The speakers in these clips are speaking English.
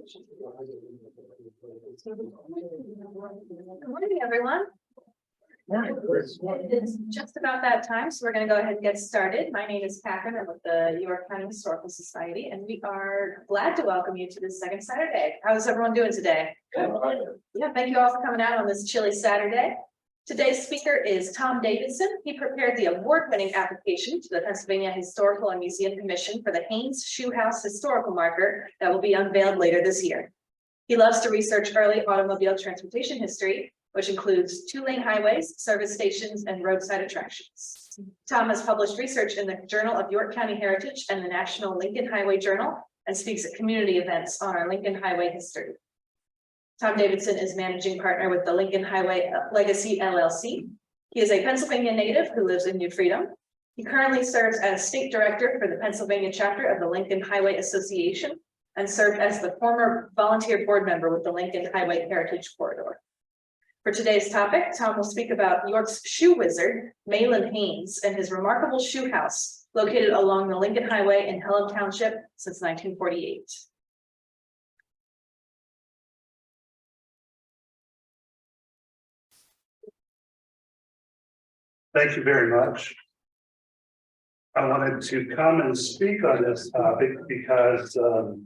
Good morning, everyone. It's just about that time, so we're going to go ahead and get started. My name is Catherine. I'm with the York County Historical Society, and we are glad to welcome you to this second Saturday. How's everyone doing today? Good. Yeah, thank you all for coming out on this chilly Saturday. Today's speaker is Tom Davidson. He prepared the award-winning application to the Pennsylvania Historical and Museum Commission for the Haines Shoe House historical marker that will be unveiled later this year. He loves to research early automobile transportation history, which includes two-lane highways, service stations, and roadside attractions. Tom has published research in the Journal of York County Heritage and the National Lincoln Highway Journal, and speaks at community events on our Lincoln Highway history. Tom Davidson is managing partner with the Lincoln Highway Legacy LLC. He is a Pennsylvania native who lives in New Freedom. He currently serves as state director for the Pennsylvania chapter of the Lincoln Highway Association and served as the former volunteer board member with the Lincoln Highway Heritage Corridor. For today's topic, Tom will speak about York's shoe wizard, Mahlon Haines, and his remarkable shoe house located along the Lincoln Highway in Hellam Township since 1948. Thank you very much. I wanted to come and speak on this topic because the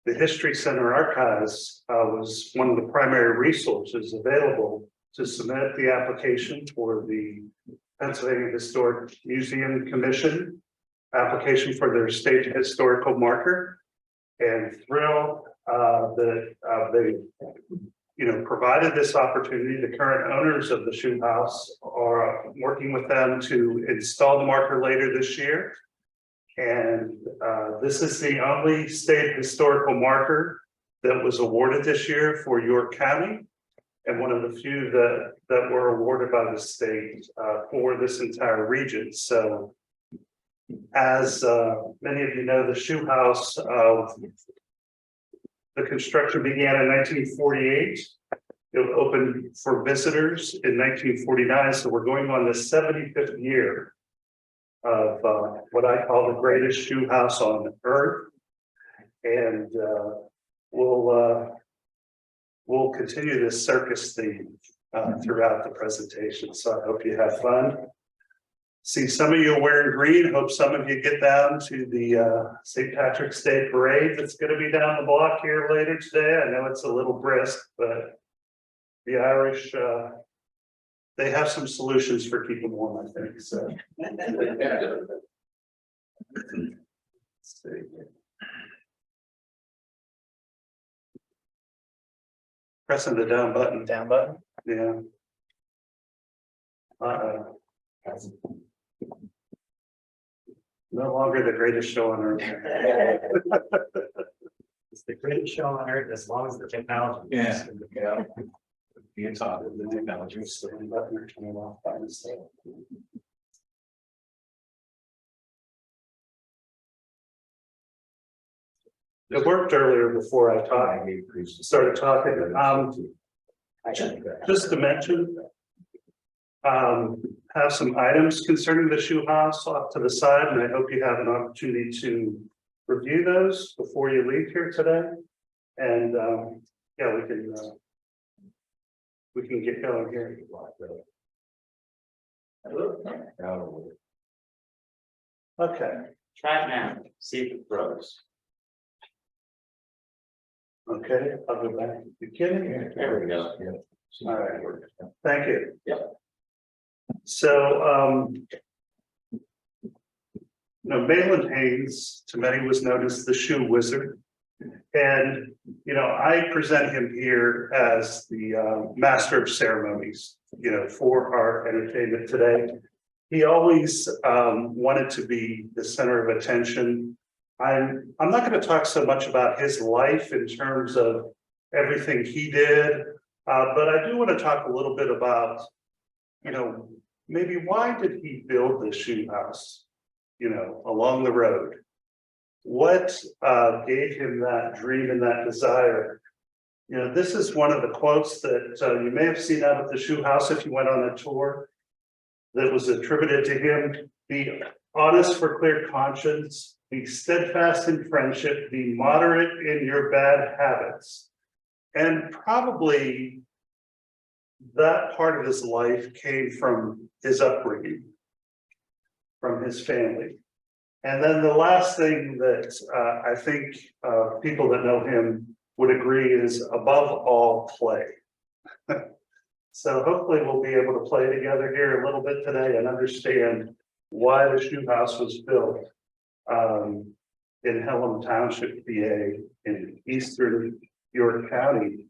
History Center Archives was one of the primary resources available to submit the application for the Pennsylvania Historic Museum Commission application for their state historical marker, and thrilled that they provided this opportunity. The current owners of the shoe house are working with them to install the marker later this year. And this is the only state historical marker that was awarded this year for York County, and one of the few that were awarded by the state for this entire region. So as many of you know, the shoe house, the construction began in 1948. It opened for visitors in 1949. So we're going on the 75th year of what I call the greatest shoe house on earth. And we'll continue this circus theme throughout the presentation. So I hope you have fun. See some of you are wearing green. Hope some of you get down to the St. Patrick's Day parade that's going to be down the block here later today. I know it's a little brisk, but the Irish, they have some solutions for keeping warm, I think. So, let's see. Pressing the down button. Down button. Yeah. No longer the greatest show on earth. It's the greatest show on earth as long as the technology. Yeah. Be on top of the technology. Button or turn it off by mistake. It worked earlier before I started talking. Just to mention, have some items concerning the shoe house off to the side, and I hope you have an opportunity to review those before you leave here today. And yeah, we can get going here. Okay. Try it now. See if it grows. Okay, I'll go back to the beginning. There we go. All right. Thank you. Yep. So, Mahlon Haines, to many, was known as the shoe wizard. And, I present him here as the master of ceremonies, for our entertainment today. He always wanted to be the center of attention. I'm not going to talk so much about his life in terms of everything he did, but I do want to talk a little bit about, maybe why did he build this shoe house, along the road? What gave him that dream and that desire? This is one of the quotes that you may have seen out at the shoe house if you went on a tour that was attributed to him. The honest for clear conscience, be steadfast in friendship, be moderate in your bad habits. And probably that part of his life came from his upbringing, from his family. And then the last thing that I think people that know him would agree is above all play. So hopefully we'll be able to play together here a little bit today and understand why the shoe house was built in Hellam Township, VA, in eastern York County.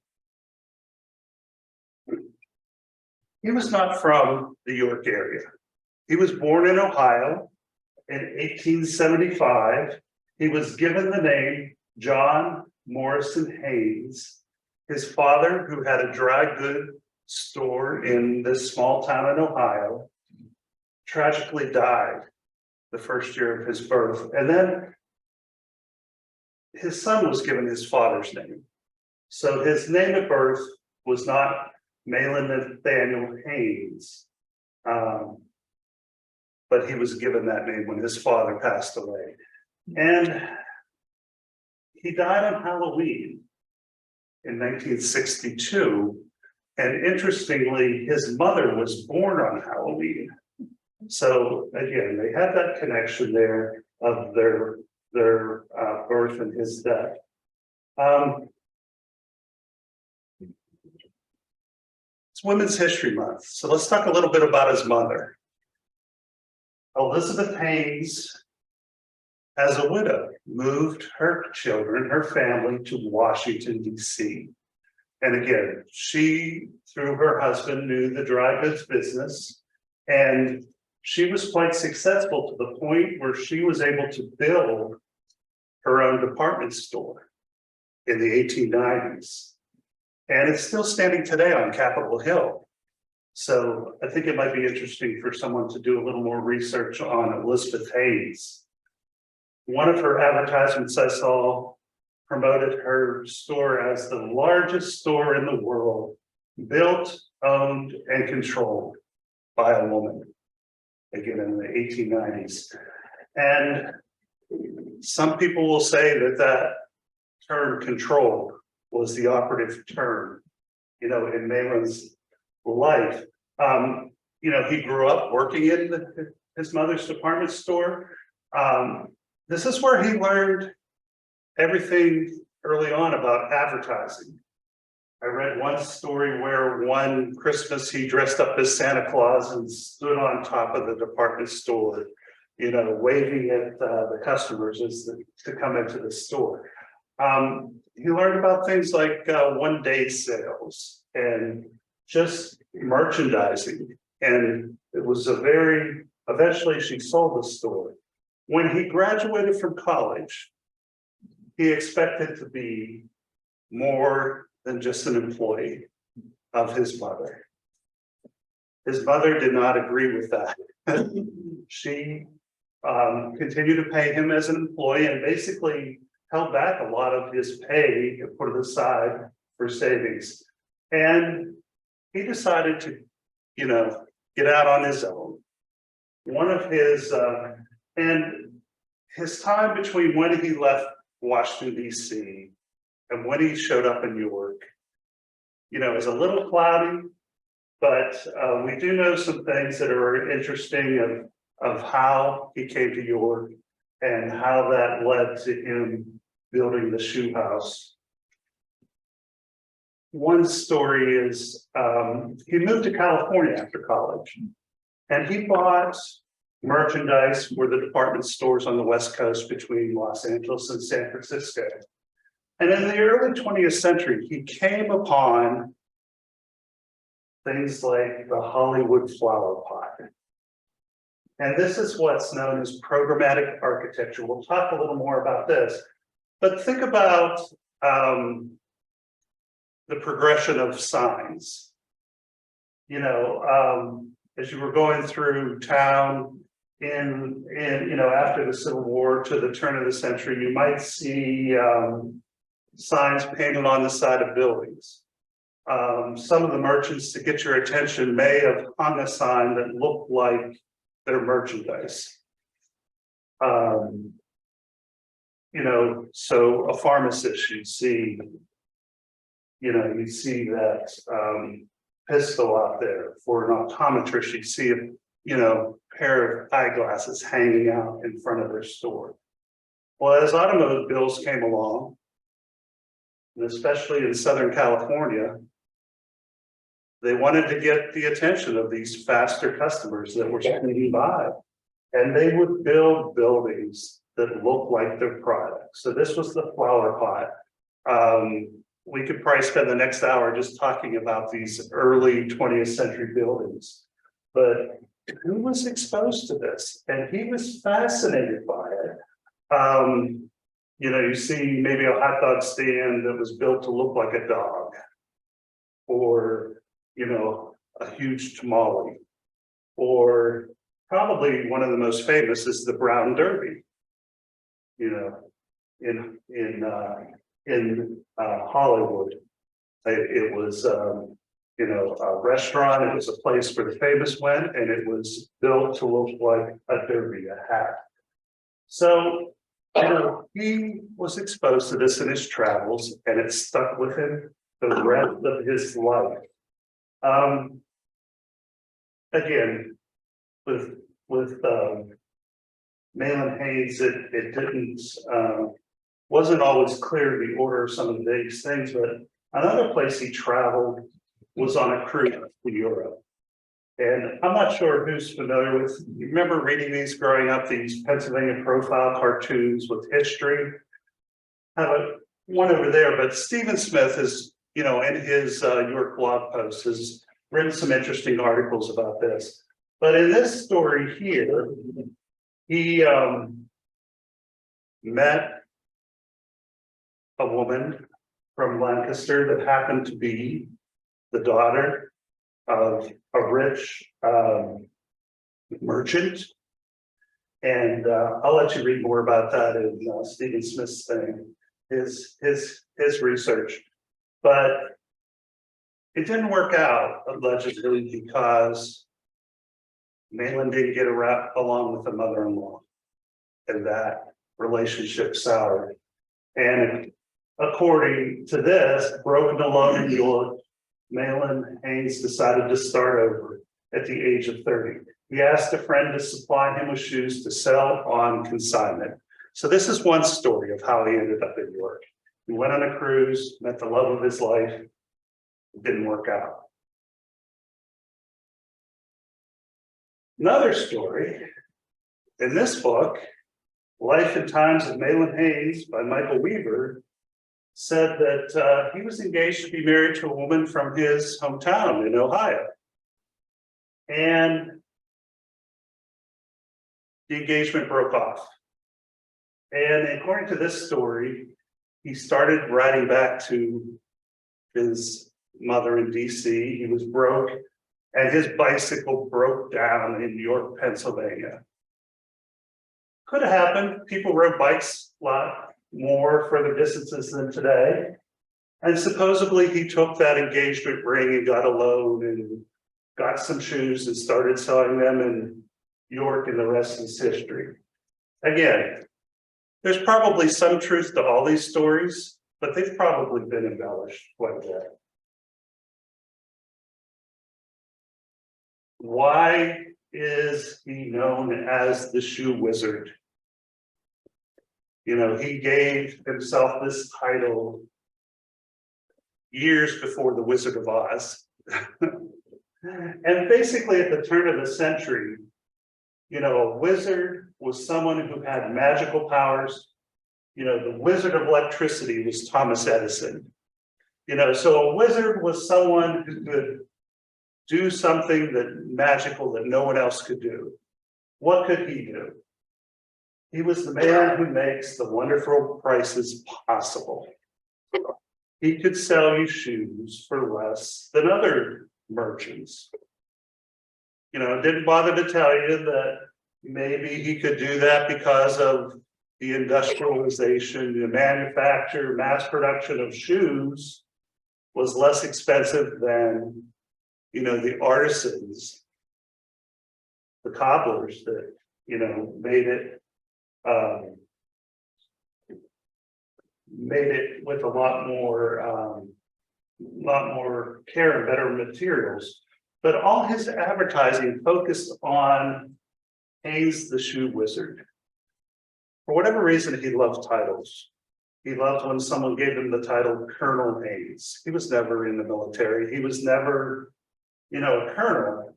He was not from the York area. He was born in Ohio in 1875. He was given the name John Morrison Haines. His father, who had a dry goods store in this small town in Ohio, tragically died the first year of his birth. And then his son was given his father's name. So his name at birth was not Mahlon Nathaniel Haines, but he was given that name when his father passed away. And he died on Halloween in 1962. And interestingly, his mother was born on Halloween. So again, they had that connection there of their birth and his death. It's Women's History Month, so let's talk a little bit about his mother. Elizabeth Haines, as a widow, moved her children, her family, to Washington, D.C. And again, she, through her husband, knew the dry goods business, and she was quite successful to the point where she was able to build her own department store in the 1890s. And it's still standing today on Capitol Hill. So I think it might be interesting for someone to do a little more research on Elizabeth Haines. One of her advertisements I saw promoted her store as the largest store in the world, built, owned, and controlled by a woman, again in the 1890s. And some people will say that that term controlled was the operative term, in Mahlon's life. He grew up working in his mother's department store. This is where he learned everything early on about advertising. I read one story where one Christmas he dressed up as Santa Claus and stood on top of the department store, waving at the customers to come into the store. He learned about things like one-day sales and just merchandising. And it was eventually she sold the store. When he graduated from college, he expected to be more than just an employee of his mother. His mother did not agree with that. She continued to pay him as an employee and basically held back a lot of his pay and put it aside for savings. And he decided to, get out on his own. One of his, and his time between when he left Washington, D.C. and when he showed up in York, is a little cloudy, but we do know some things that are interesting of how he came to York and how that led to him building the shoe house. One story is he moved to California after college, and he bought merchandise for the department stores on the West Coast between Los Angeles and San Francisco. And in the early 20th century, he came upon things like the Hollywood flower pot. And this is what's known as programmatic architecture. We'll talk a little more about this, but think about the progression of signs. As you were going through town after the Civil War to the turn of the century, you might see signs painted on the side of buildings. Some of the merchants, to get your attention, may have hung a sign that looked like their merchandise. You know, so a pharmacist, you see, you know, you see that pistol out there. For an optometrist, you see a, you know, pair of eyeglasses hanging out in front of their store. Well, as automobiles came along, and especially in Southern California, they wanted to get the attention of these faster customers that were speeding by. And they would build buildings that looked like their product. So this was the flower pot. We could probably spend the next hour just talking about these early 20th century buildings. But who was exposed to this? And he was fascinated by it. You know, you see maybe a hot dog stand that was built to look like a dog, or, you know, a huge tamale, or probably one of the most famous is the Brown Derby. You know, in Hollywood, it was you know, a restaurant. It was a place where the famous went, and it was built to look like a derby, a hat. So, you know, he was exposed to this in his travels, and it stuck with him the rest of his life. Again, with Mahlon Haines, it didn't wasn't always clear the order of some of these things, but another place he traveled was on a cruise to Europe. And I'm not sure who's familiar with, you remember reading these growing up, these Pennsylvania profile cartoons with history? I have one over there, but Stephen Smith is, you know, in his York blog post has written some interesting articles about this. But in this story here, he met a woman from Lancaster that happened to be the daughter of a rich merchant. And I'll let you read more about that in Stephen Smith's thing, his research. But it didn't work out, allegedly, because Mahlon didn't get along with the mother-in-law, and that relationship soured. And according to this, broken alone in York, Mahlon Haines decided to start over at the age of 30. He asked a friend to supply him with shoes to sell on consignment. So this is one story of how he ended up in York. He went on a cruise, met the love of his life. It didn't work out. Another story in this book, Life and Times of Mahlon Haines by Michael Weaver, said that he was engaged to be married to a woman from his hometown in Ohio. And the engagement broke off. And according to this story, he started riding back to his mother in DC. He was broke, and his bicycle broke down in York, Pennsylvania. Could have happened. People rode bikes a lot more further distances than today. And supposedly he took that engagement ring and got a loan and got some shoes and started selling them in York, and the rest is history. Again, there's probably some truth to all these stories, but they've probably been embellished quite a bit. Why is he known as the Shoe Wizard? You know, he gave himself this title years before the Wizard of Oz. And basically at the turn of the century, you know, a wizard was someone who had magical powers. You know, the Wizard of Electricity was Thomas Edison. You know, so a wizard was someone who could do something that magical that no one else could do. What could he do? He was the man who makes the wonderful prices possible. He could sell you shoes for less than other merchants. You know, didn't bother to tell you that maybe he could do that because of the industrialization, the manufacture, mass production of shoes was less expensive than, you know, the artisans, the cobblers that, you know, made it made it with a lot more care and better materials. But all his advertising focused on Haines the Shoe Wizard. For whatever reason, he loved titles. He loved when someone gave him the title Colonel Haines. He was never in the military. He was never, a colonel.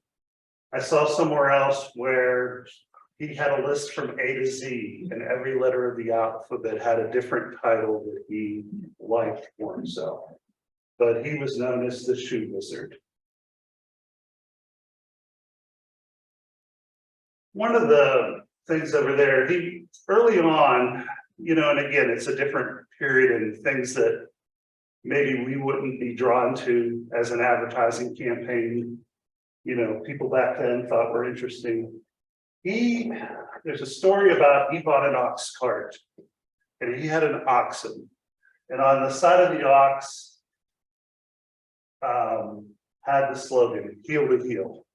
I saw somewhere else where he had a list from A to Z, and every letter of the alphabet had a different title that he liked for himself. But he was known as the Shoe Wizard. One of the things over there, he early on, and again, it's a different period and things that maybe we wouldn't be drawn to as an advertising campaign. People back then thought were interesting. There's a story about he bought an ox cart and he had an oxen, and on the side of the ox had the slogan heel to heel.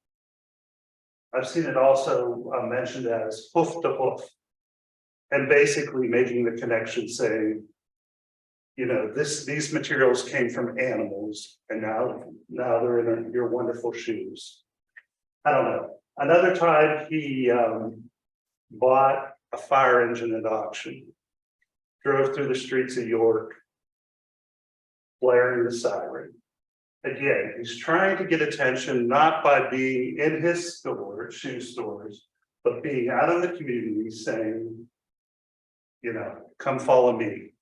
I've seen it also mentioned as hoof to hoof, and basically making the connection saying, these materials came from animals, and now they're in your wonderful shoes. I don't know. Another time he bought a fire engine at auction, drove through the streets of York, blaring the siren. Again, he's trying to get attention, not by being in his store, shoe stores, but being out in the community saying, come follow me.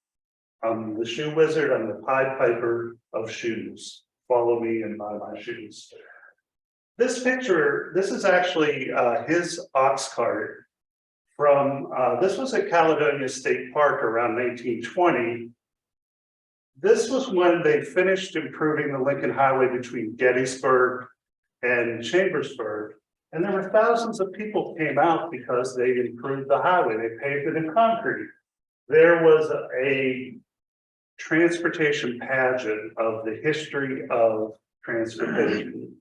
I'm the shoe wizard, I'm the Pied Piper of shoes. Follow me and buy my shoes. This picture, this is actually his ox cart from, this was at Caledonia State Park around 1920. This was when they finished improving the Lincoln Highway between Gettysburg and Chambersburg. And there were thousands of people came out because they improved the highway. They paved it in concrete. There was a transportation pageant of the history of transportation.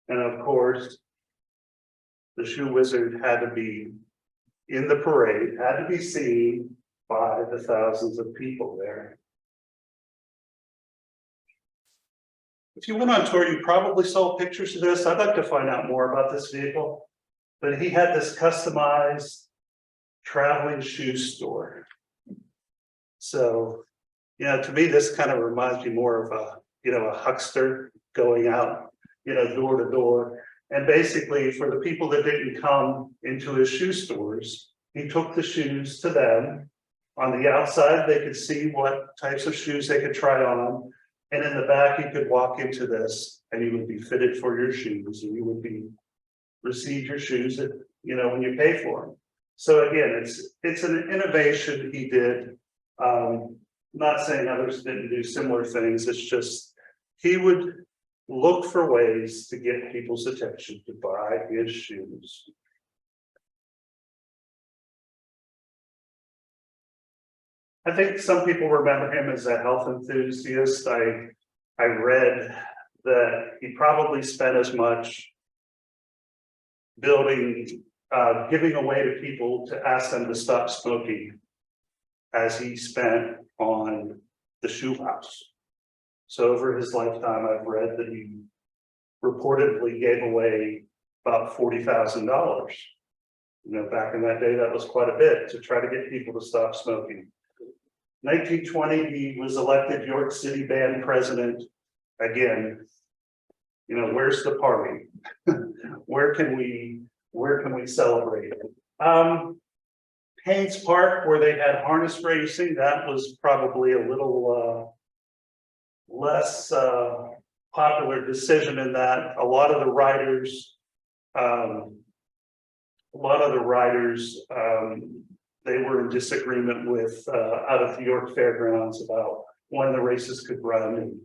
And of course, the Shoe Wizard had to be in the parade, had to be seen by the thousands of people there. If you went on tour, you probably saw pictures of this. I'd like to find out more about this vehicle, but he had this customized traveling shoe store. So, to me, this kind of reminds me more of a huckster going out, door to door. And basically, for the people that didn't come into his shoe stores, he took the shoes to them. On the outside, they could see what types of shoes they could try on. And in the back, you could walk into this and you would be fitted for your shoes, and you would receive your shoes at, when you pay for them. So again, it's an innovation he did. Not saying others didn't do similar things. It's just, he would look for ways to get people's attention to buy his shoes. I think some people remember him as a health enthusiast. I read that he probably spent as much giving away to people to ask them to stop smoking as he spent on the Shoe House. So over his lifetime, I've read that he reportedly gave away about $40,000. Back in that day, that was quite a bit to try to get people to stop smoking. 1920, he was elected York City Band president. Again, where's the party? Where can we celebrate? Haines Park, where they had harness racing, that was probably a little less popular decision in that a lot of the riders, they were in disagreement with out of the York Fairgrounds about when the races could run. And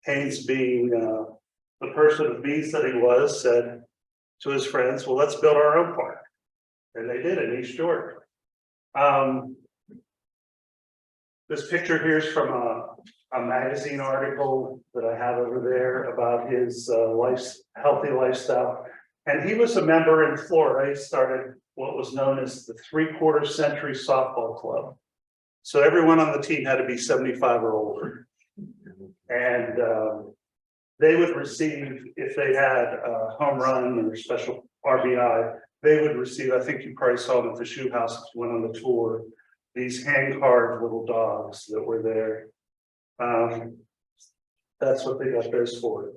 Haines, being the person of means that he was, said to his friends, well, let's build our own park. And they did in East York. This picture here is from a magazine article that I have over there about his healthy lifestyle. And he was a member in Florida. He started what was known as the 3/4 century softball club. So everyone on the team had to be 75 or older. And they would receive, if they had a home run or special RBI, they would receive, I think you probably saw them at the Shoe House if you went on the tour, these hand-carved little dogs that were there. That's what they got those for.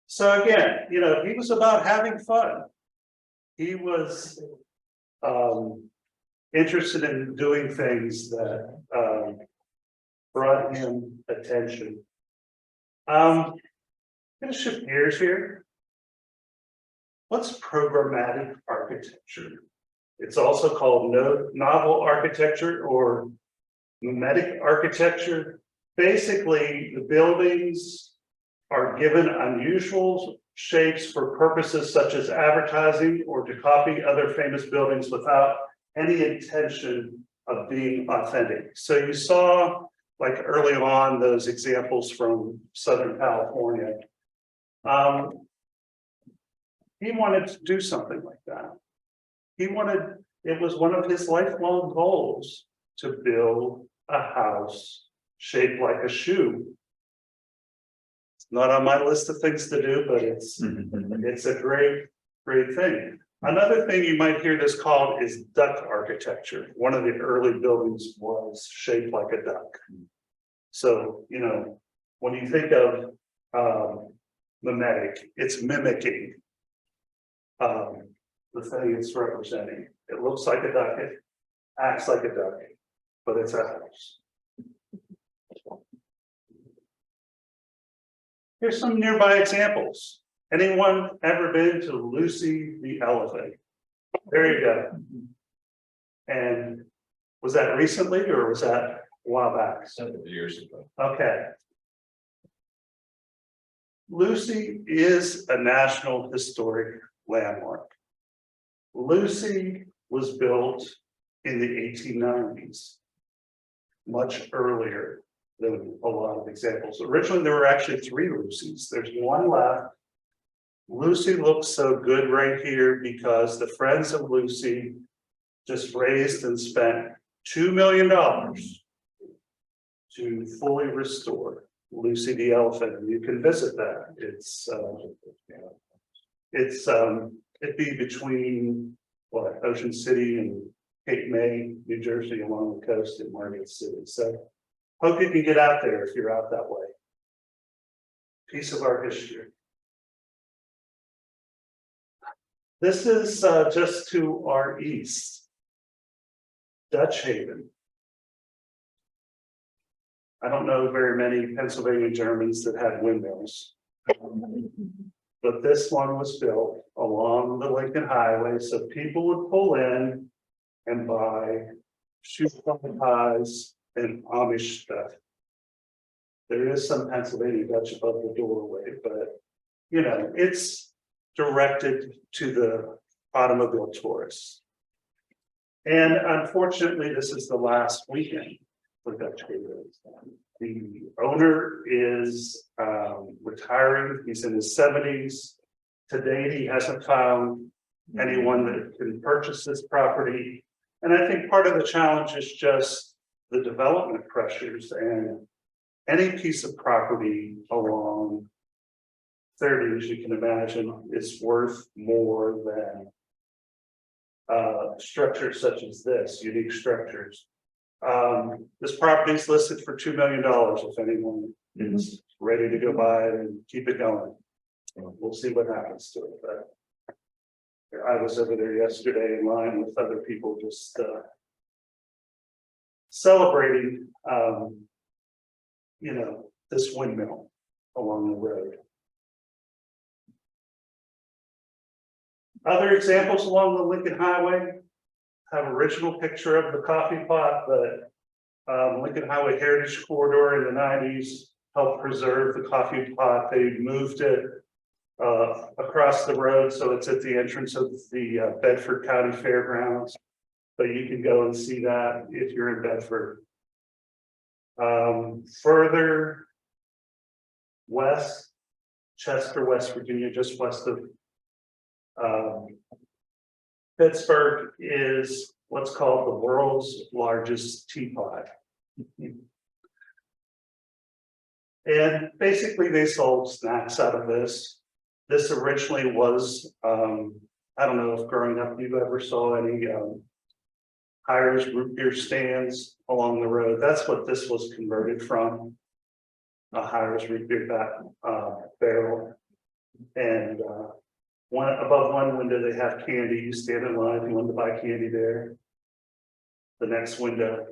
So again, you know, he was about having fun. He was interested in doing things that brought him attention. I'm going to shift gears here. What's programmatic architecture? It's also called novel architecture or mimetic architecture. Basically, the buildings are given unusual shapes for purposes such as advertising or to copy other famous buildings without any intention of being authentic. So you saw, like early on, those examples from Southern California. He wanted to do something like that. It was one of his lifelong goals to build a house shaped like a shoe. It's not on my list of things to do, but it's a great thing. Another thing you might hear this called is duck architecture. One of the early buildings was shaped like a duck. So, you know, when you think of mimetic, it's mimicking the thing it's representing. It looks like a duck, it acts like a duck, but it's a house. Here's some nearby examples. Anyone ever been to Lucy the elephant? There you go. And was that recently or was that a while back? Several years ago. Okay. Lucy is a National Historic Landmark. Lucy was built in the 1890s, much earlier than a lot of examples. Originally, there were actually 3 Lucys. There's one left. Lucy looks so good right here because the Friends of Lucy just raised and spent $2 million to fully restore Lucy the elephant. And you can visit that. It'd be between what, Ocean City and Cape May, New Jersey, along the coast in Market City. So hope you can get out there if you're out that way. Piece of our history. This is just to our east, Dutch Haven. I don't know very many Pennsylvania Germans that had windmills. But this one was built along the Lincoln Highway, so people would pull in and buy shoe pies and Amish stuff. There is some Pennsylvania Dutch above the doorway, but you know, it's directed to the automobile tourists. And unfortunately, this is the last weekend for Dutch Haven. The owner is retiring. He's in his 70s. To date, he hasn't found anyone that can purchase this property. And I think part of the challenge is just the development pressures, and any piece of property along 30, as you can imagine, is worth more than structures such as this, unique structures. This property is listed for $2 million if anyone is ready to go buy it and keep it going. We'll see what happens to it. But I was over there yesterday in line with other people just celebrating, you know, this windmill along the road. Other examples along the Lincoln Highway have original picture of the coffee pot, but Lincoln Highway Heritage Corridor in the 90s helped preserve the coffee pot. They moved it across the road, so it's at the entrance of the Bedford County Fairgrounds. But you can go and see that if you're in Bedford. Further west, Chester, West Virginia, just west of Pittsburgh is what's called the world's largest teapot. And basically they sold snacks out of this. This originally was, I don't know if growing up you ever saw any Irish root beer stands along the road. That's what this was converted from. A Irish root beer barrel. And above one window they have candy. You stand in line if you want to buy candy there. The next window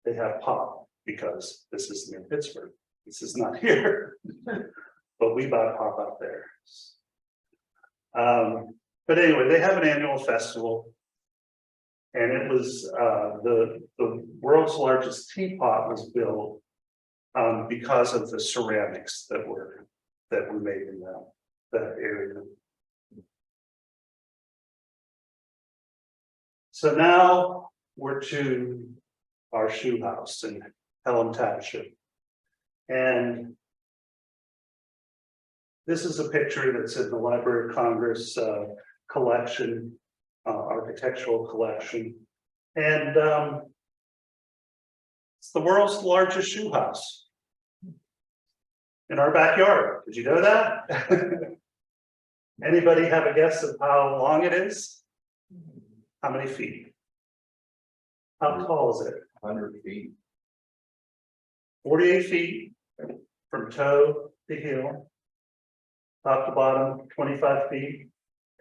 they have pop, because this is near Pittsburgh. This is not here. But we buy pop out there. But anyway, they have an annual festival. And it was the world's largest teapot was built because of the ceramics that were made in that area. So now we're to our shoe house in Hellam Township. And this is a picture that's in the Library of Congress collection, architectural collection. And it's the world's largest shoe house in our backyard. Did you know that? Anybody have a guess of how long it is? How many feet? How tall is it? 100 feet. 48 feet from toe to heel, top to bottom, 25 feet,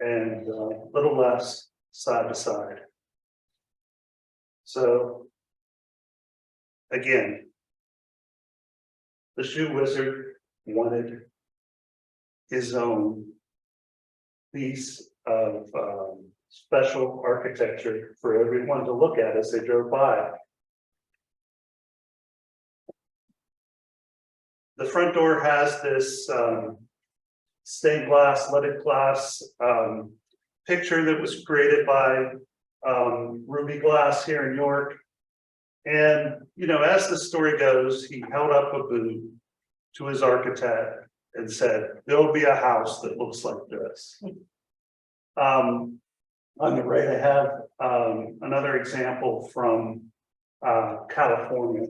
and a little less side to side. So, again, the shoe wizard wanted his own piece of special architecture for everyone to look at as they drove by. The front door has this stained glass, leaded glass picture that was created by Ruby Glass here in York. And, you know, as the story goes, he held up a boot to his architect and said, there'll be a house that looks like this. On the right, I have another example from California.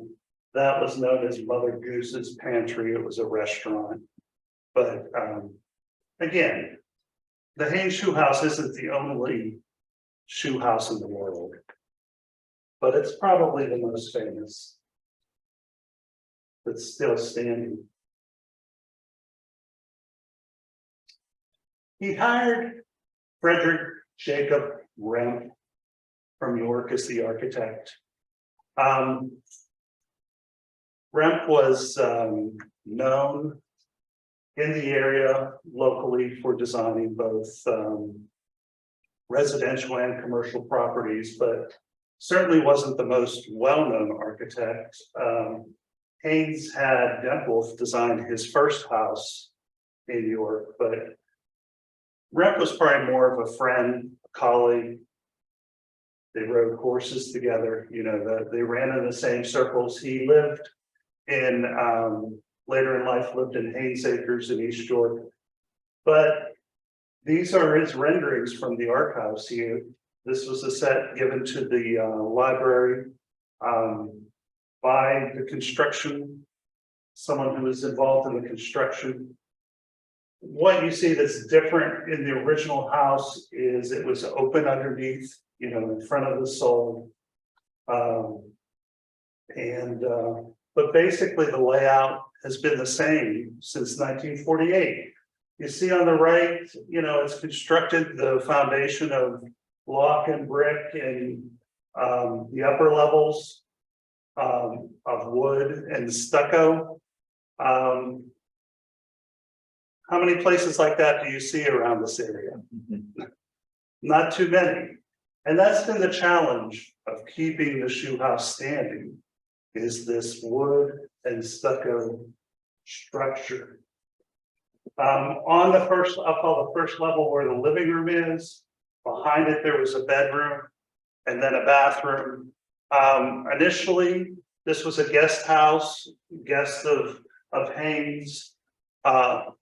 That was known as Mother Goose's Pantry. It was a restaurant. But again, the Haines Shoe House isn't the only shoe house in the world, but it's probably the most famous that's still standing. He hired Frederick Jacob Remp from York as the architect. Remp was known in the area locally for designing both residential and commercial properties, but certainly wasn't the most well-known architect. Haines had Dempwolf design his first house in York, but Remp was probably more of a friend, a colleague. They rode horses together, you know, they ran in the same circles. He lived in, later in life, lived in Haines Acres in East York. But these are his renderings from the archives here. This was a set given to the library by the construction, someone who was involved in the construction. What you see that's different in the original house is it was open underneath, you know, in front of the sole. But basically the layout has been the same since 1948. You see on the right, you know, it's constructed the foundation of block and brick, and the upper levels of wood and stucco. How many places like that do you see around this area? Not too many. And that's been the challenge of keeping the shoe house standing, is this wood and stucco structure. On the first, I'll call the first level where the living room is, behind it there was a bedroom and then a bathroom. Initially, this was a guest house, guests of Haines.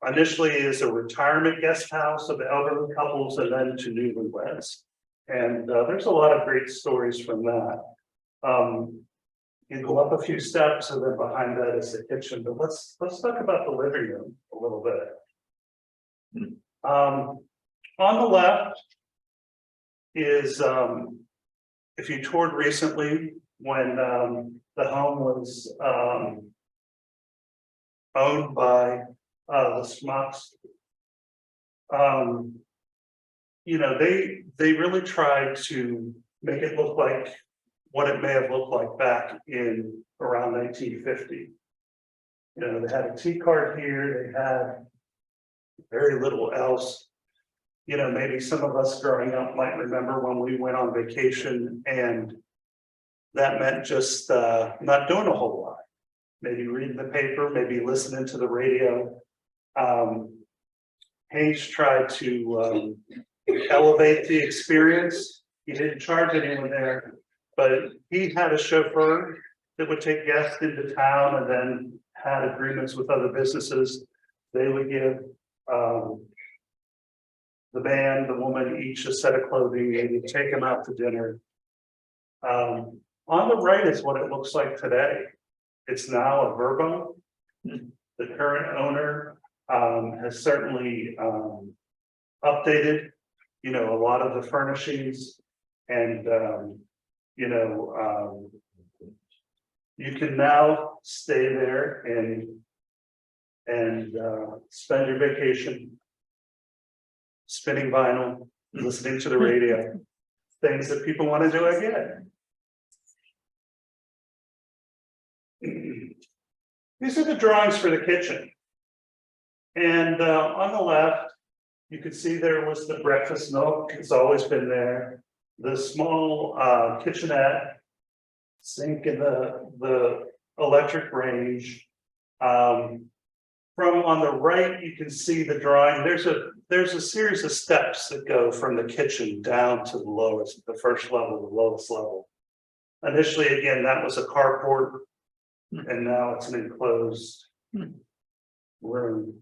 Initially is a retirement guest house of elderly couples and then to newlyweds. And there's a lot of great stories from that. You go up a few steps and then behind that is the kitchen, but let's talk about the living room a little bit. On the left is, if you toured recently, when the home was owned by the Smocks, you know, they really tried to make it look like what it may have looked like back in around 1950. You know, they had a tea cart here, they had very little else. You know, maybe some of us growing up might remember when we went on vacation and that meant just not doing a whole lot. Maybe reading the paper, maybe listening to the radio. Haines tried to elevate the experience. He didn't charge anyone there, but he had a chauffeur that would take guests into town and then had agreements with other businesses. They would give the man, the woman, each a set of clothing, and you take them out to dinner. On the right is what it looks like today. It's now a Verbo. The current owner has certainly updated, you know, a lot of the furnishings, and you know, you can now stay there and spend your vacation spinning vinyl, listening to the radio, things that people want to do again. These are the drawings for the kitchen. And on the left, you can see there was the breakfast nook. It's always been there. The small kitchenette, sink in the electric range. From on the right, you can see the drawing. There's a series of steps that go from the kitchen down to the lowest, the first level, the lowest level. Initially, again, that was a carport, and now it's an enclosed room.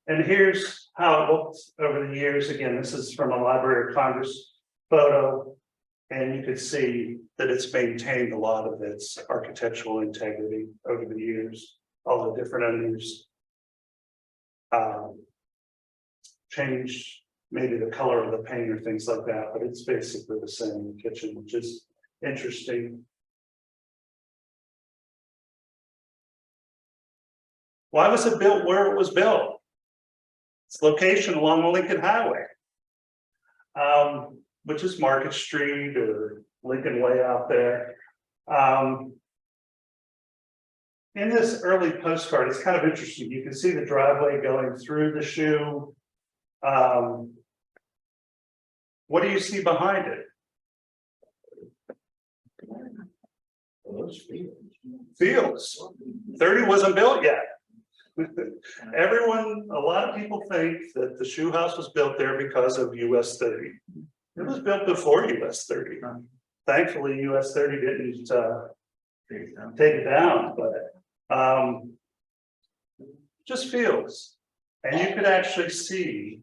And here's how it looks over the years. Again, this is from a Library of Congress photo, and you can see that it's maintained a lot of its architectural integrity over the years. All the different owners changed maybe the color of the paint or things like that, but it's basically the same in the kitchen, which is interesting. Why was it built where it was built? Its location along the Lincoln Highway, which is Market Street or Lincoln Way out there. In this early postcard, it's kind of interesting. You can see the driveway going through the shoe. What do you see behind it? Fields. 30 wasn't built yet. A lot of people think that the shoe house was built there because of US 30. It was built before US 30. Thankfully, US 30 didn't take it down, but just fields. And you could actually see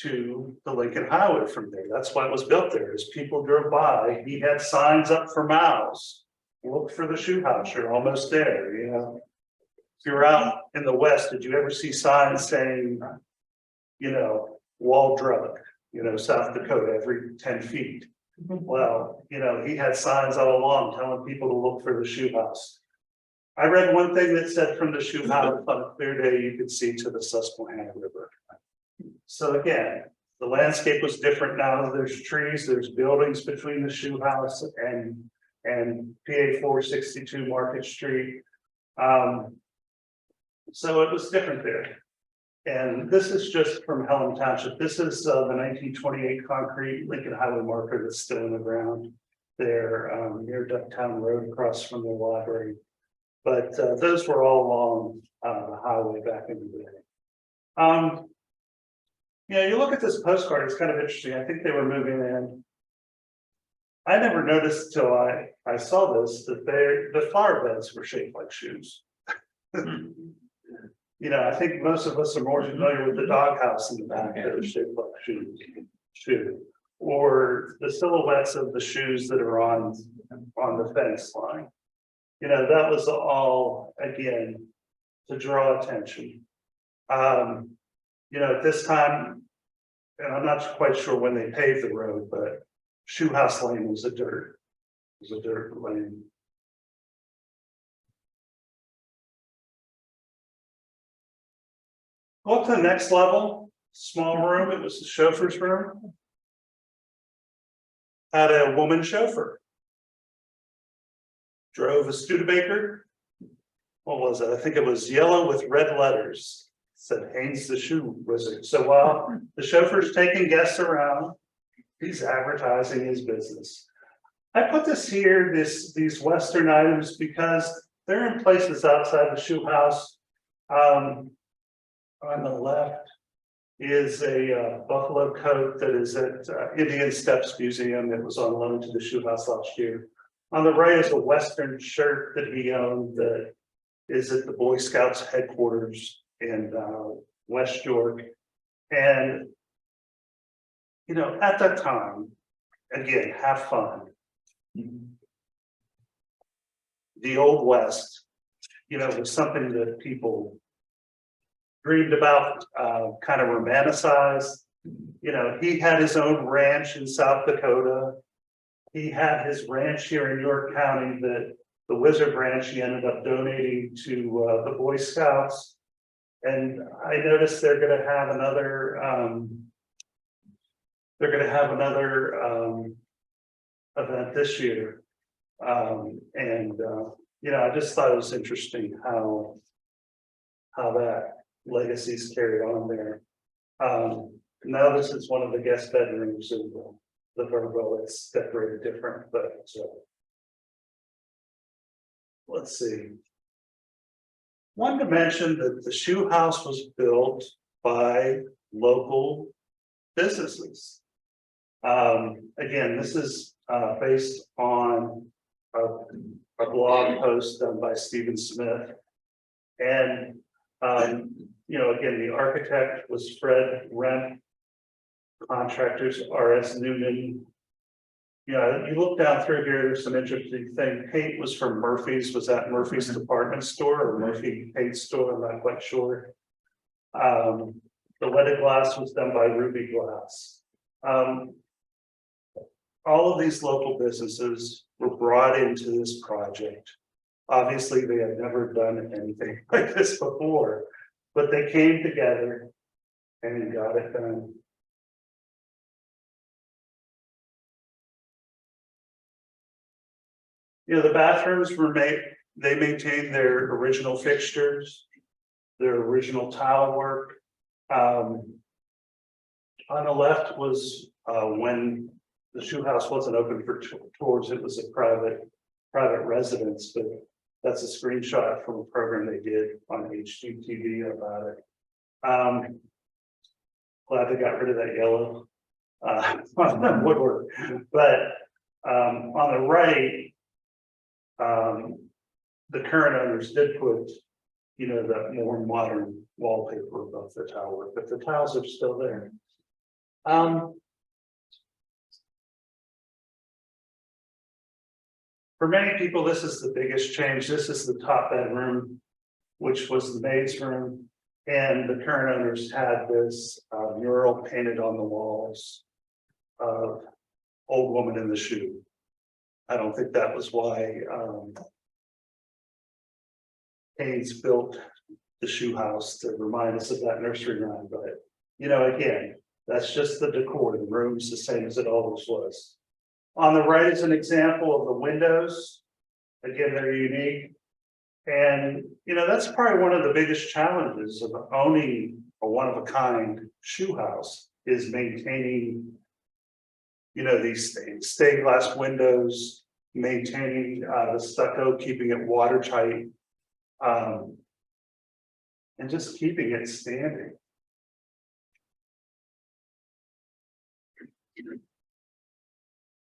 to the Lincoln Highway from there. That's why it was built there. As people drove by, he had signs up for miles. Look for the shoe house, you're almost there, you know. If you're out in the West, did you ever see signs saying, you know, wall drug, you know, South Dakota every 10 feet? Well, you know, he had signs all along telling people to look for the shoe house. I read one thing that said from the shoe house on a clear day, you could see to the Susquehanna River. So again, the landscape was different now. There's trees, there's buildings between the shoe house and PA 462 Market Street. So it was different there. And this is just from Hellam Township. This is the 1928 concrete Lincoln Highway marker that's still in the ground there near Ducktown Road across from the library. But those were all along the highway back in the day. You know, you look at this postcard, it's kind of interesting. I think they were moving in I never noticed till I saw this, that the flower beds were shaped like shoes. You know, I think most of us are more familiar with the doghouse in the back that are shaped like shoe. Or the silhouettes of the shoes that are on the fence line. You know, that was all, again, to draw attention. You know, at this time, and I'm not quite sure when they paved the road, but Shoe House Lane was a dirt lane. Go up to the next level, small room, it was the chauffeur's room. Had a woman chauffeur. Drove a Studebaker. What was it? I think it was yellow with red letters. Said Haines the Shoe Wizard. So while the chauffeur's taking guests around, he's advertising his business. I put this here, these Western items, because they're in places outside the shoe house. On the left is a buffalo coat that is at Indian Steps Museum. It was on loan to the shoe house last year. On the right is a Western shirt that he owned that is at the Boy Scouts headquarters in West York. And, you know, at that time, again, have fun. The Old West, you know, was something that people dreamed about, kind of romanticized. You know, he had his own ranch in South Dakota. He had his ranch here in York County that the Wizard Ranch he ended up donating to the Boy Scouts. And I noticed they're going to have another event this year. You know, I just thought it was interesting how that legacy's carried on there. Now this is one of the guest bedrooms of the Verbo. It's decorated different, but let's see. Wanted to mention that the shoe house was built by local businesses. Again, this is based on a blog post done by Stephen Smith. And, you know, again, the architect was Fred Remp, contractors R.S. Noonan. You know, you look down through here, there's some interesting thing. Paint was from Murphy's, was that Murphy's department store or Murphy paint store? I'm not quite sure. The leaded glass was done by Ruby Glass. All of these local businesses were brought into this project. Obviously, they had never done anything like this before, but they came together and got it done. You know, the bathrooms were they maintained their original fixtures, their original tile work. On the left was when the shoe house wasn't open for tours, it was a private residence, but that's a screenshot from a program they did on HGTV about it. Glad they got rid of that yellow woodwork, but on the right, the current owners did put, you know, that more modern wallpaper above the tile work, but the tiles are still there. For many people, this is the biggest change. This is the top bedroom, which was the maid's room. And the current owners had this mural painted on the walls of Old Woman in the Shoe. I don't think that was why Haines built the shoe house to remind us of that nursery rhyme. But, you know, again, that's just the decor. The room's the same as it always was. On the right is an example of the windows. Again, they're unique. And, you know, that's probably one of the biggest challenges of owning a one-of-a-kind shoe house is maintaining, you know, these stained glass windows, maintaining the stucco, keeping it watertight, and just keeping it standing.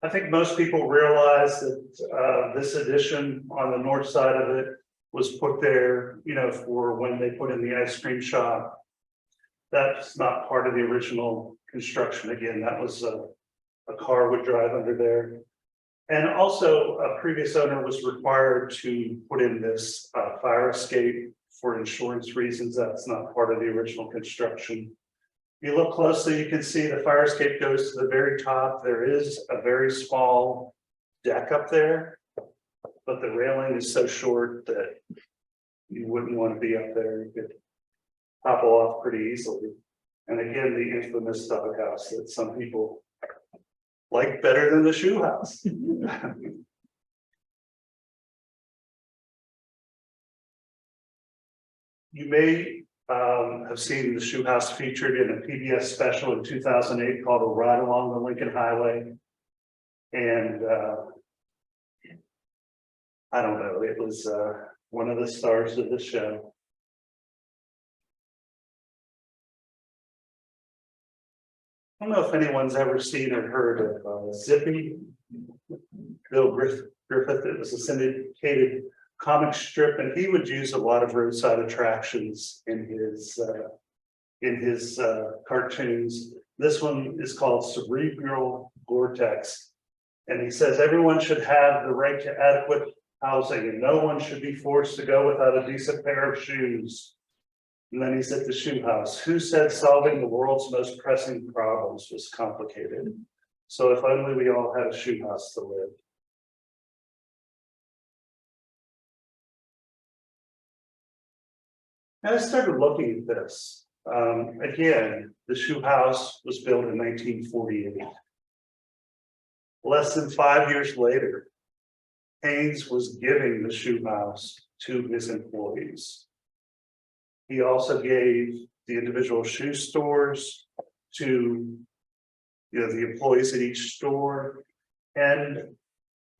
I think most people realize that this addition on the north side of it was put there, for when they put in the ice cream shop. That's not part of the original construction. Again, that was a car would drive under there. And also a previous owner was required to put in this fire escape for insurance reasons. That's not part of the original construction. If you look closely, you can see the fire escape goes to the very top. There is a very small deck up there, but the railing is so short that you wouldn't want to be up there. You could topple off pretty easily. And again, the infamous doghouse that some people like better than the shoe house. You may have seen the shoe house featured in a PBS special in 2008 called A Ride Along the Lincoln Highway. And I don't know, it was one of the stars of the show. I don't know if anyone's ever seen or heard of Zippy. Bill Griffith. It was a syndicated comic strip, and he would use a lot of roadside attractions in his cartoons. This one is called Cerebral Vortex, and he says everyone should have the right to adequate housing, and no one should be forced to go without a decent pair of shoes. And then he's at the shoe house. Who said solving the world's most pressing problems was complicated? So if only we all had a shoe house to live. And I started looking at this. Again, the shoe house was built in 1948. Less than 5 years later, Haines was giving the shoe house to his employees. He also gave the individual shoe stores to the employees at each store. And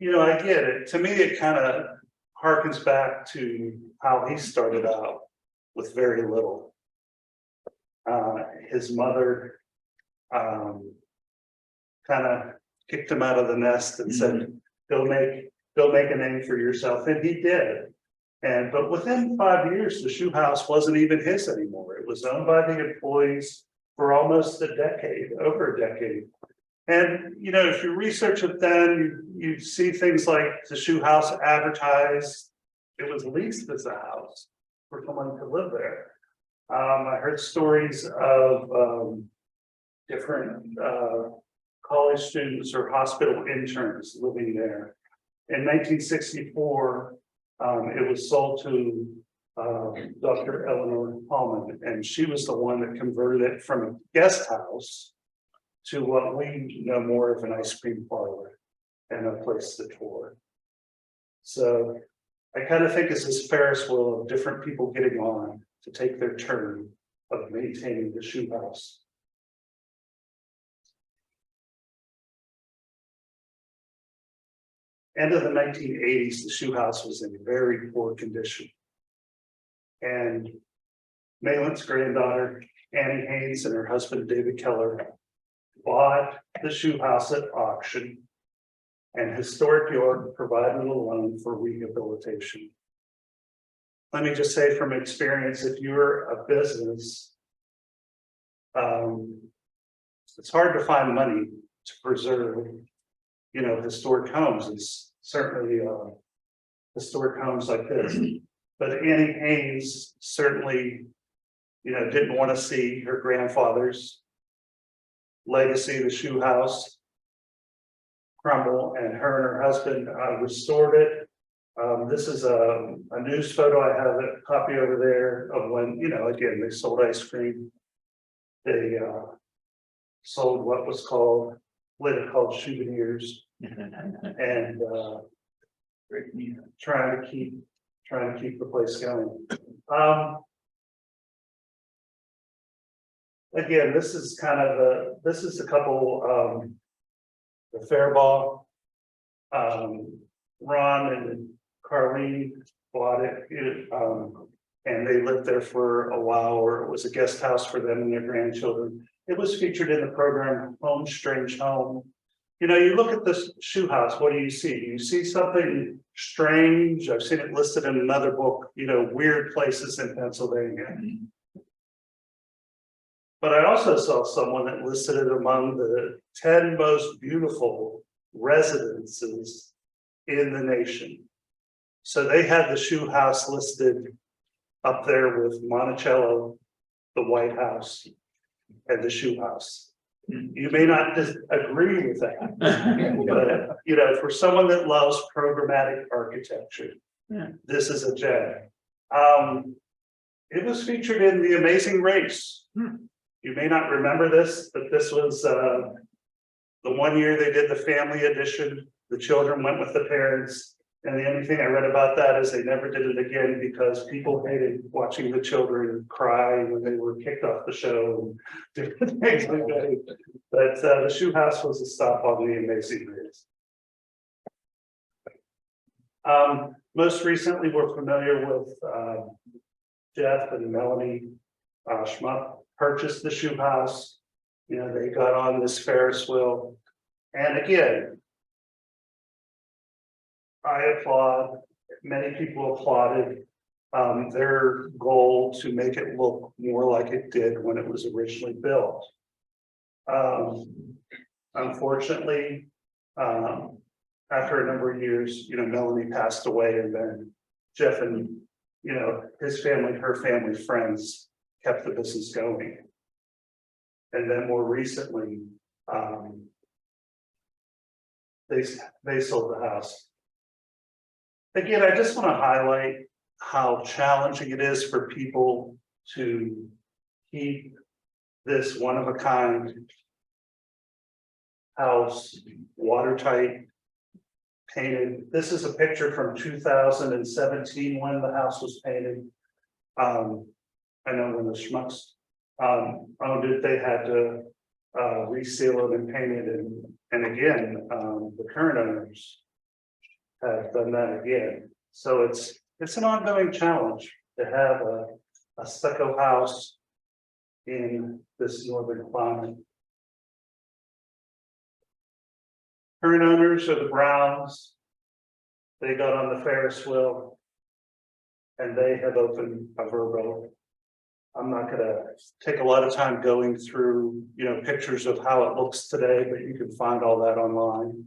I get it. To me, it kind of harkens back to how he started out with very little. His mother kind of kicked him out of the nest and said, go make a name for yourself. And he did. But within 5 years, the shoe house wasn't even his anymore. It was owned by the employees for almost a decade, over a decade. And if you research it, then you see things like the shoe house advertised. It was leased as a house for someone to live there. I heard stories of different college students or hospital interns living there. In 1964, it was sold to Dr. Eleanor Hallman, and she was the one that converted it from a guest house to what we know more of an ice cream parlor and a place to tour. So I kind of think it's this Ferris wheel of different people getting on to take their turn of maintaining the shoe house. End of the 1980s, the shoe house was in very poor condition. And Mahlon's granddaughter, Annie Haines, and her husband, David Keller, bought the shoe house at auction, and Historic York provided a loan for rehabilitation. Let me just say from experience, if you're a business, it's hard to find money to preserve historic homes, and certainly historic homes like this. But Annie Haines certainly, didn't want to see her grandfather's legacy, the shoe house, crumble, and her and her husband restored it. This is a news photo. I have a copy over there of when, again, they sold ice cream. They sold what was later called souvenirs, and trying to keep the place going. Again, this is kind of a couple the Fairball. Ron and Carlene bought it, and they lived there for a while, or it was a guest house for them and their grandchildren. It was featured in the program Home Strange Home. You know, you look at this shoe house, what do you see? You see something strange. I've seen it listed in another book, you know, weird places in Pennsylvania. But I also saw someone that listed it among the 10 most beautiful residences in the nation. So they had the shoe house listed up there with Monticello, the White House, and the shoe house. You may not agree with that, but you know, for someone that loves programmatic architecture, this is a gem. It was featured in The Amazing Race. You may not remember this, but this was the one year they did the family edition. The children went with the parents. And the only thing I read about that is they never did it again because people hated watching the children cry when they were kicked off the show and different things like that. But the shoe house was a stop on The Amazing Race. Most recently, we're familiar with Jeff and Melanie Schmuck purchased the shoe house. You know, they got on this Ferris wheel. And again, I applaud, many people applauded their goal to make it look more like it did when it was originally built. Unfortunately, after a number of years, you know, Melanie passed away, and then Jeff and, you know, his family, her family, friends kept the business going. And then more recently, they sold the house. Again, I just want to highlight how challenging it is for people to keep this one of a kind house watertight, painted. This is a picture from 2017 when the house was painted. I know when the Schmucks owned it, they had to reseal it and paint it, and again, the current owners have done that again. So it's an ongoing challenge to have a stucco house in this northern climate. Current owners are the Browns. They got on the Ferris wheel and they have opened a Verbo. I'm not gonna take a lot of time going through, you know, pictures of how it looks today, but you can find all that online.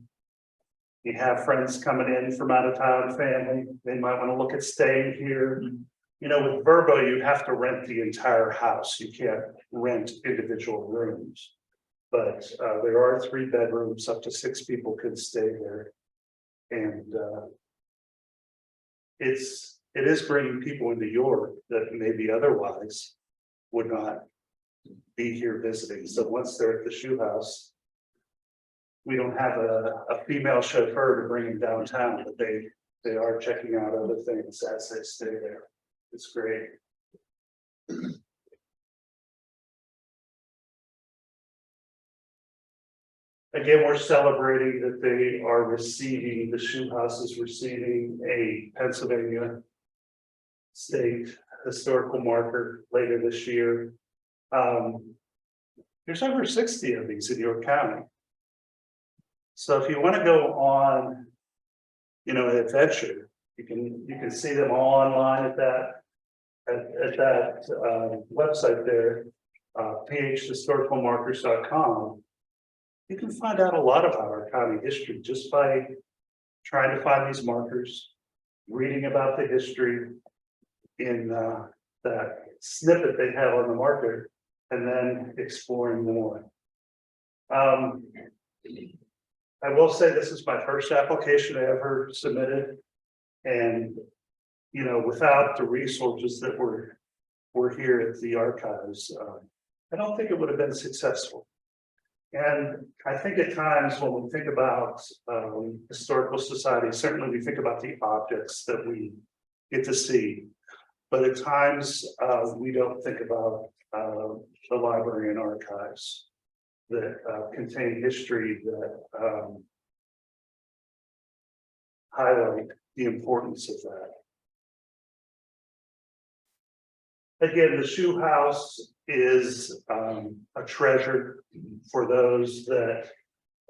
You have friends coming in from out of town, family, they might want to look at staying here. You know, with Verbo, you have to rent the entire house. You can't rent individual rooms. But there are 3 bedrooms, up to 6 people can stay there. And it is bringing people into York that maybe otherwise would not be here visiting. So once they're at the shoe house, we don't have a female chauffeur to bring them downtown, but they are checking out other things as they stay there. It's great. Again, we're celebrating that the shoe house is receiving a Pennsylvania State Historical Marker later this year. There's over 60 of these in York County. So if you want to go on, you know, an adventure, you can see them all online at that website there, phhistoricalmarkers.com. You can find out a lot about our county history just by trying to find these markers, reading about the history in that snippet they have on the marker, and then exploring more. I will say this is my first application I ever submitted, and you know, without the resources that were here at the archives, I don't think it would have been successful. And I think at times when we think about historical society, certainly we think about the objects that we get to see, but at times we don't think about the library and archives that contain history that highlight the importance of that. Again, the shoe house is a treasure for those that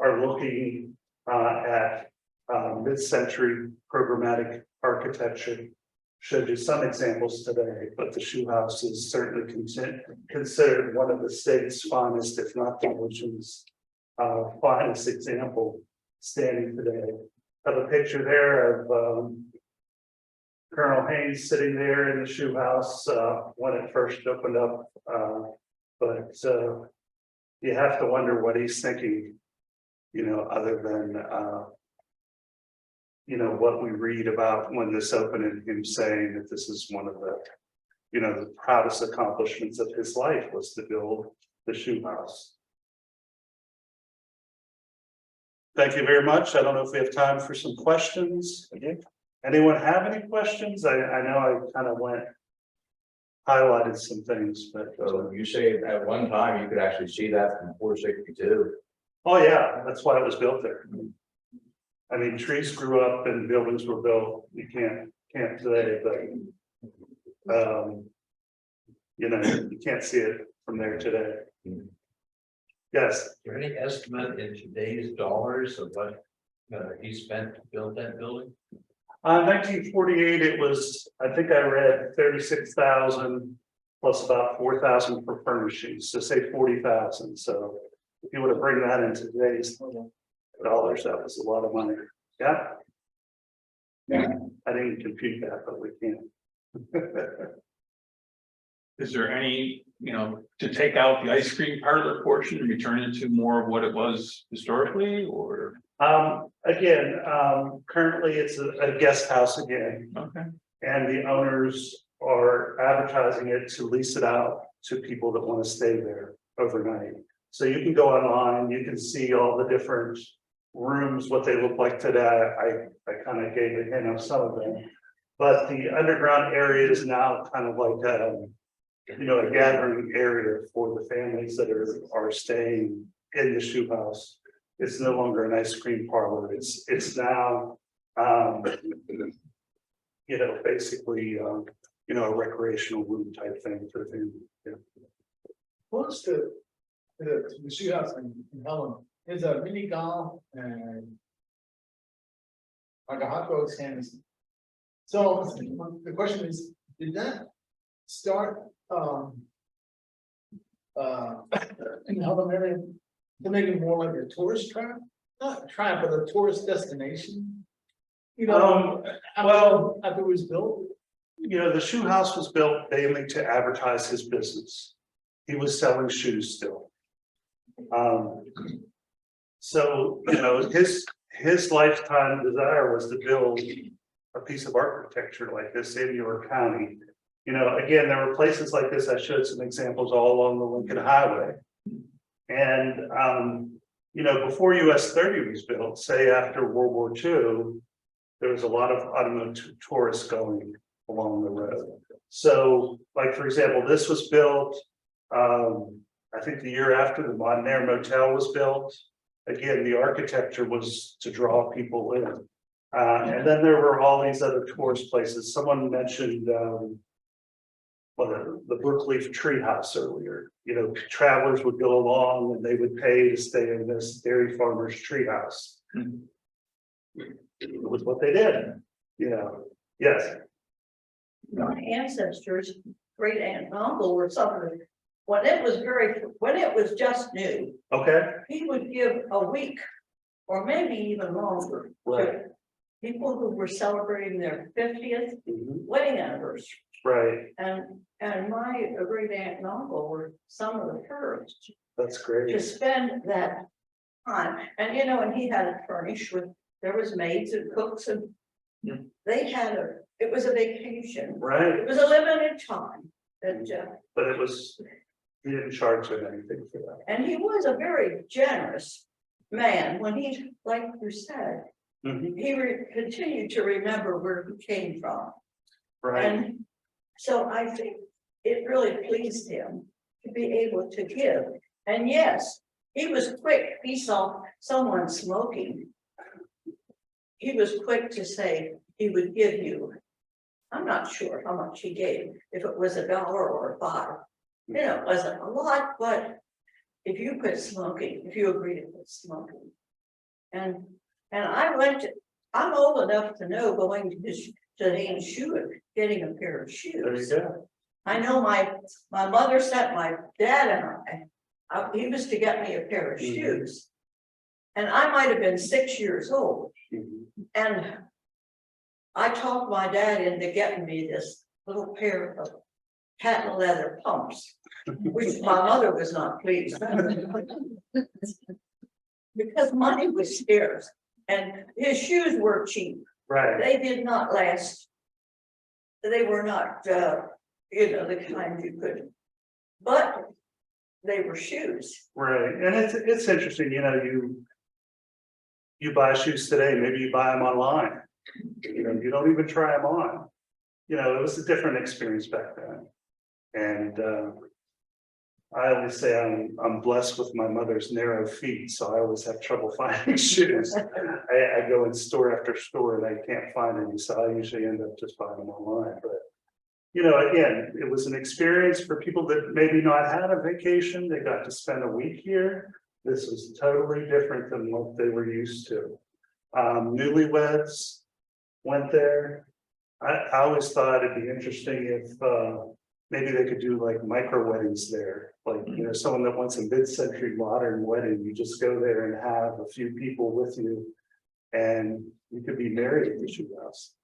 are looking at mid-century programmatic architecture. Showed you some examples today, but the Shoe House is certainly considered one of the state's finest, if not the nation's finest example standing today. I have a picture there of Colonel Haines sitting there in the Shoe House when it first opened up. But you have to wonder what he's thinking, you know, other than you know, what we read about when this opened and him saying that this is one of the, you know, the proudest accomplishments of his life was to build the Shoe House. Thank you very much. I don't know if we have time for some questions. Anyone have any questions? I know I kind of highlighted some things, but So you say at one time you could actually see that from 462. oh yeah, that's why it was built there. I mean, trees grew up and buildings were built. You can't today, but you know, you can't see it from there today. Yes. Is there any estimate in today's dollars of what he spent to build that building? 1948, it was, I think I read 36,000 plus about 4,000 for furnishings, so say 40,000. So if you were to bring that into today's dollars, that was a lot of money. Yeah. Yeah, I didn't compute that, but we can. Is there any, you know, to take out the ice cream parlor portion and return it to more of what it was historically, or? Again, currently it's a guest house again, Okay. and the owners are advertising it to lease it out to people that want to stay there overnight. So you can go online, you can see all the different rooms, what they look like today. I kind of gave a hint of some of them, but the underground area is now kind of like you know, a gathering area for the families that are staying in the Shoe House. It's no longer an ice cream parlor. It's now, you know, basically, you know, a recreational room type thing for the family. Yeah. Close to the Shoe House in Hellam, there's a mini golf and like a hot dog stand. So the question is, did that start in the Hellam area to make it more like a tourist trap? Not a trap, but a tourist destination? You know, after it was built? You know, the Shoe House was built mainly to advertise his business. He was selling shoes still. So, you know, his lifetime desire was to build a piece of architecture like this in York County. You know, again, there were places like this. I showed some examples all along the Lincoln Highway. And, you know, before US 30 was built, say after World War II, there was a lot of automotive tourists going along the road. So, like, for example, this was built, I think the year after the Mahlon Haines Motel was built. Again, the architecture was to draw people in. And then there were all these other tourist places. Someone mentioned the Brookleaf Tree House earlier. You know, travelers would go along and they would pay to stay in this dairy farmer's tree house. It was what they did, you know. Yes. My ancestors, great aunt and uncle were suffering. When it was just new, Okay. he would give a week or maybe even longer. Right. To people who were celebrating their 50th Mhm. wedding anniversary. Right. And my great aunt and uncle were some of the first That's to great. spend that time. And you know, and he had it furnished with, there was maids and cooks and they had it was a vacation. Right. It was a limited time. And But it was, he didn't charge them anything for that. And he was a very generous man. When he, like you said, Mhm. he continued to remember where he came from. Right. And so I think it really pleased him to be able to give. And yes, he was quick. He saw someone smoking. He was quick to say he would give you. I'm not sure how much he gave, if it was $1 or $5. You know, it wasn't a lot, but if you quit smoking, if you agree to quit smoking, And I went to, I'm old enough to know going to this, to Haines Shoe, getting a pair of There you shoes. go. I know my mother sent my dad and he was to get me a pair of Mhm. shoes. And I might have been 6 years old. Mhm. And I talked my dad into getting me this little pair of patent leather pumps, which my mother was not pleased. Because money was scarce and his shoes were cheap. Right, They did not last. They were not, the kind you could, but they were shoes. right, and it's interesting, you buy shoes today, maybe you buy them online. You don't even try them on. It was a different experience back then. And I always say I'm blessed with my mother's narrow feet, so I always have trouble finding shoes. I go in store after store and I can't find any, so I usually end up just buying them online, but. Again, it was an experience for people that maybe not had a vacation, they got to spend a week here. This was totally different than what they were used to. Newlyweds went there. I always thought it'd be interesting if maybe they could do like micro weddings there. Like, someone that wants a mid-century modern wedding, you just go there and have a few people with you. And you could be married at the shoe house.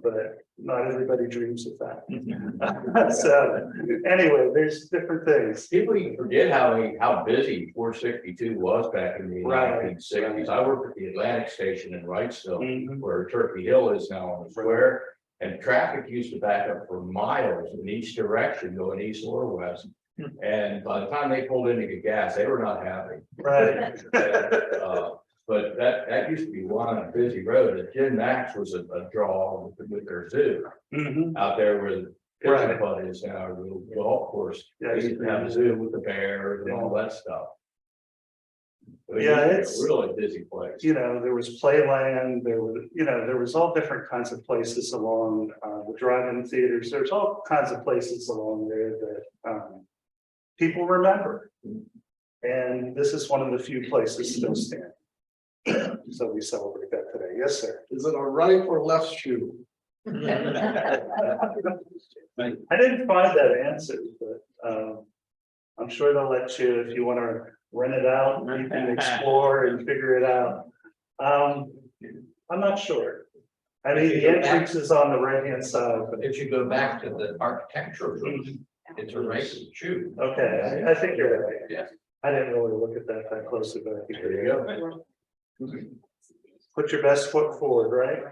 But not everybody dreams of that. So anyway, there's different things. People forget how busy 462 was back in the Right. 1960s. I worked at the Atlantic Station in Wrightsville, Mhm. where Turkey Hill is now on the square. And traffic used to back up for miles in each direction, going east or west. And by the time they pulled in to get gas, they were not happy. Right. But that used to be one busy road. And Jim Max was a draw with their zoo Mhm. out there where the Right. fishing club is now, the golf course. Yeah, They used to have a zoo with the bears and all that stuff. It Yeah, used to be a really busy place. There was playland, there was all different kinds of places along the drive-in theaters. There's all kinds of places along there that people remember. And this is one of the few places still standing. So we celebrate that today. Yes, sir. Is it a right or left shoe? I didn't find that answer, but I'm sure they'll let you, if you want to rent it out, you can explore and figure it out. I'm not sure. I mean, the entrance is on the right-hand side, but If you go back to the architectural, it's a racing shoe. okay, I think you're right. Yeah. I didn't really look at that closely, but I think There you go. put your best foot forward, right?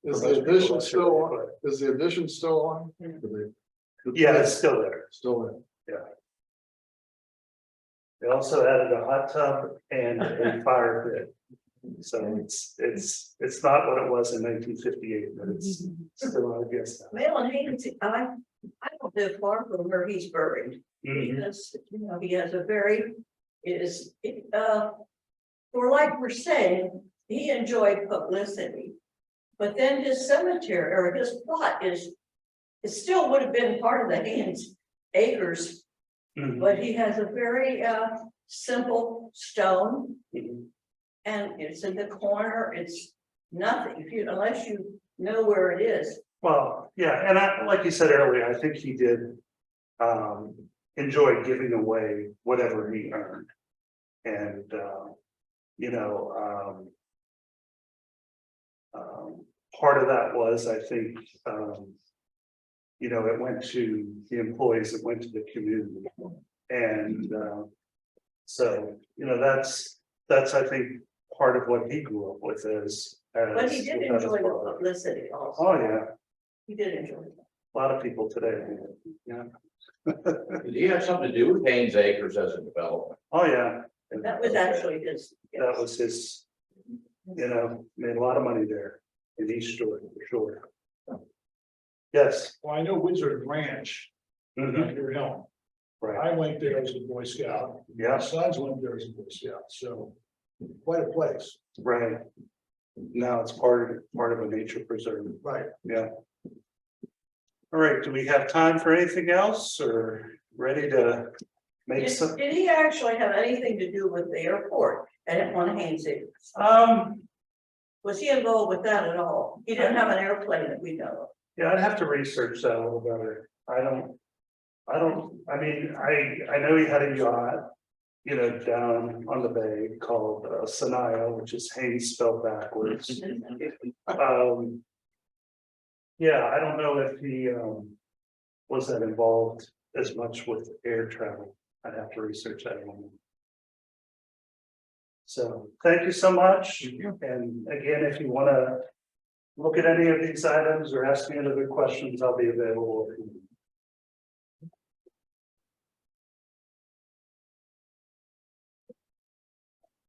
Is For the most people, addition that's still your on? foot. Is the addition still on? Yeah, it's still there. Still in. They also added a hot tub and a fire pit. So it's not what it was in 1958, but it's still, I guess. Mahlon Haines, I don't live far from where he's buried. Mhm. Because, he has a very, for like we're saying, he enjoyed publicity. But then his cemetery or his plot it still would have been part of the Haines acres, Mhm. but he has a very simple stone. Mhm. And it's in the corner, it's nothing, unless you know where it is. Well, yeah, and like you said earlier, I think he did enjoy giving away whatever he earned. And part of that was, I think, it went to the employees, it went to the community. And so, that's, I think, part of what he grew up with is. But he did enjoy the publicity also. Oh, yeah, He did enjoy it. a lot of people today, yeah. Did he have something to do with Haines Acres as a development? Oh, yeah. That was actually his. That was his, made a lot of money there in East Shore, for sure. Yes. Well, I know Wizard Ranch, Mhm. near Helm. Right, I went there as a Boy Scout. My yeah, sons went there as a Boy Scout, so quite a place. right. Now it's part of a nature preserve, Right. yeah. All right, do we have time for anything else or ready to make some, Did he actually have anything to do with the airport and on Haines? Was he involved with that at all? He didn't have an airplane that we know of. yeah, I'd have to research that a little better. I mean, I know he had a yacht, you know, down on the bay called Sanaya, which is Haines spelled backwards. Yeah, I don't know if he was that involved as much with air travel. I'd have to research that one. So thank you so much. And again, if you want to look at any of these items or ask me any other questions, I'll be available.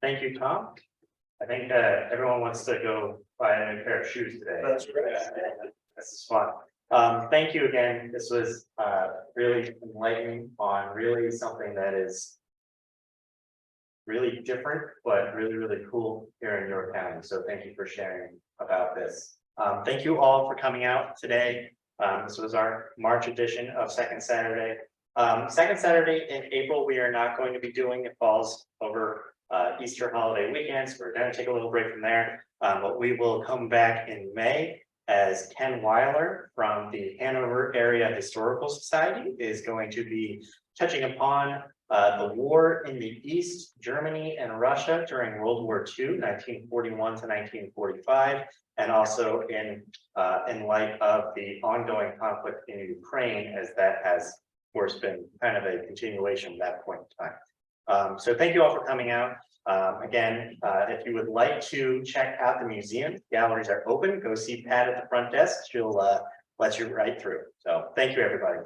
Thank you, Tom. I think everyone wants to go buy a new pair of shoes today. That's right. This is fun. Thank you again. This was really enlightening on really something that is really different, but really, really cool here in York County. So thank you for sharing about this. Thank you all for coming out today. This was our March edition of Second Saturday. Second Saturday in April, we are not going to be doing. It falls over Easter holiday weekends. We're going to take a little break from there, but we will come back in May as Ken Weiler from the Hanover Area Historical Society is going to be touching upon the war in the East, Germany and Russia during World War II, 1941 to 1945, and also in light of the ongoing conflict in Ukraine, as that has, of course, been kind of a continuation of that point in time. So thank you all for coming out. Again, if you would like to check out the museum, galleries are open. Go see Pat at the front desk. She'll let you right through. So thank you, everybody.